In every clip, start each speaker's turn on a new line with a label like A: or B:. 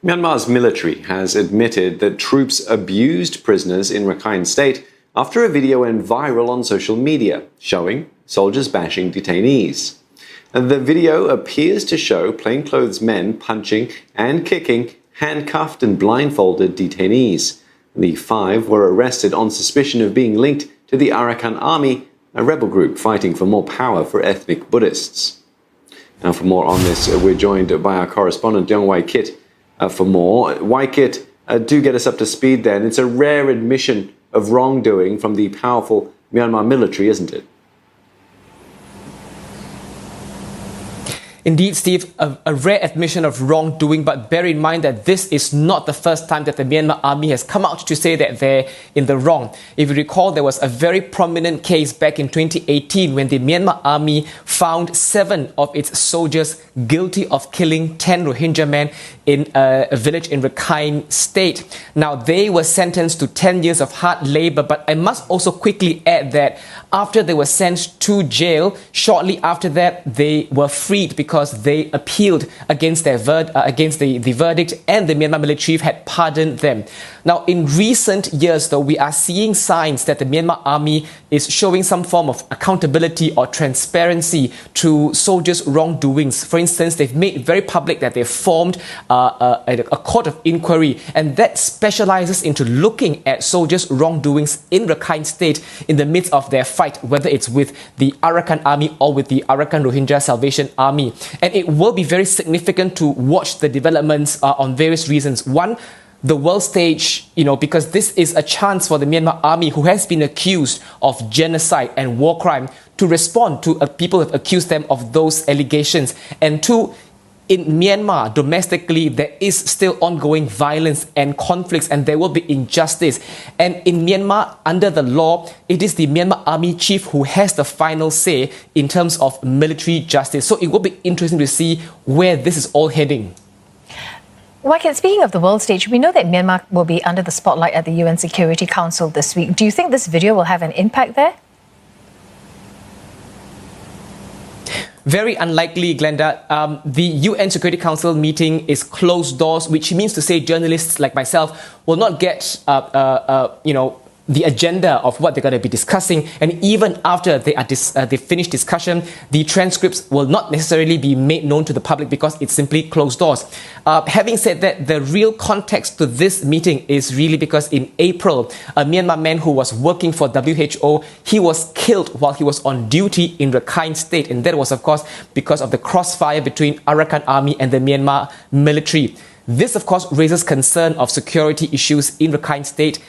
A: Myanmar's military has admitted that troops abused prisoners in Rakhine State after a video went viral on social media showing soldiers bashing detainees. The video appears to show plainclothes men punching and kicking handcuffed and blindfolded detainees. The 5 were arrested on suspicion of being linked to the Rakhine army, a rebel group fighting for more power for ethnic Buddhists. Now, for more on this, we're joined by our correspondent, Young Wai Kit. For more, Wai Kit, do get us up to speed then. It's a rare admission of wrongdoing from the powerful Myanmar military, isn't it?
B: Indeed, Steve, a rare admission of wrongdoing, but bear in mind that this is not the first time that the Myanmar army has come out to say that they're in the wrong. If you recall, there was a very prominent case back in 2018 when the Myanmar army found 7 of its soldiers guilty of killing 10 Rohingya men in a village in Rakhine State. Now, they were sentenced to 10 years of hard labor, but I must also quickly add that after they were sent to jail, shortly after that, they were freed because they appealed against their the verdict, and the Myanmar military had pardoned them. Now, in recent years, though, we are seeing signs that the Myanmar army is showing some form of accountability or transparency to soldiers' wrongdoings. For instance, they've made very public that they've formed a court of inquiry, and that specializes into looking at soldiers' wrongdoings in Rakhine State in the midst of their fight, whether it's with the Rakhine army or with the Rakhine Rohingya Salvation Army. And it will be very significant to watch the developments on various reasons. One, the world stage, because this is a chance for the Myanmar army, who has been accused of genocide and war crime, to respond to people who have accused them of those allegations. And 2, in Myanmar, domestically, there is still ongoing violence and conflicts, and there will be injustice. And in Myanmar, under the law, it is the Myanmar army chief who has the final say in terms of military justice. So it will be interesting to see where this is all heading.
C: Wai Kit, speaking of the world stage, we know that Myanmar will be under the spotlight at the UN Security Council this week. Do you think this video will have an impact there?
B: Very unlikely, Glenda. The UN Security Council meeting is closed doors, which means to say journalists like myself will not get, the agenda of what they're going to be discussing. And even after they finish discussion, the transcripts will not necessarily be made known to the public because it's simply closed doors. Having said that, the real context to this meeting is really because in April, a Myanmar man who was working for WHO, he was killed while he was on duty in Rakhine State. And that was, of course, because of the crossfire between Rakhine army and the Myanmar military. This, of course, raises concern of security issues in Rakhine State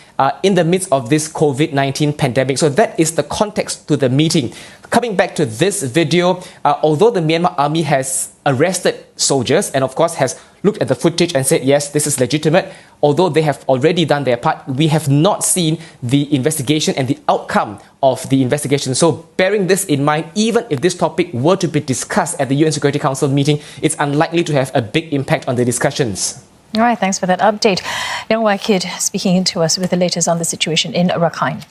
B: in the midst of this COVID-19 pandemic. So that is the context to the meeting. Coming back to this video, although the Myanmar army has arrested soldiers and, of course, has looked at the footage and said, yes, this is legitimate, although they have already done their part, we have not seen the investigation and the outcome of the investigation. So bearing this in mind, even if this topic were to be discussed at the UN Security Council meeting, it's unlikely to have a big impact on the discussions.
C: All right, thanks for that update. Young Wai Kit speaking to us with the latest on the situation in Rakhine.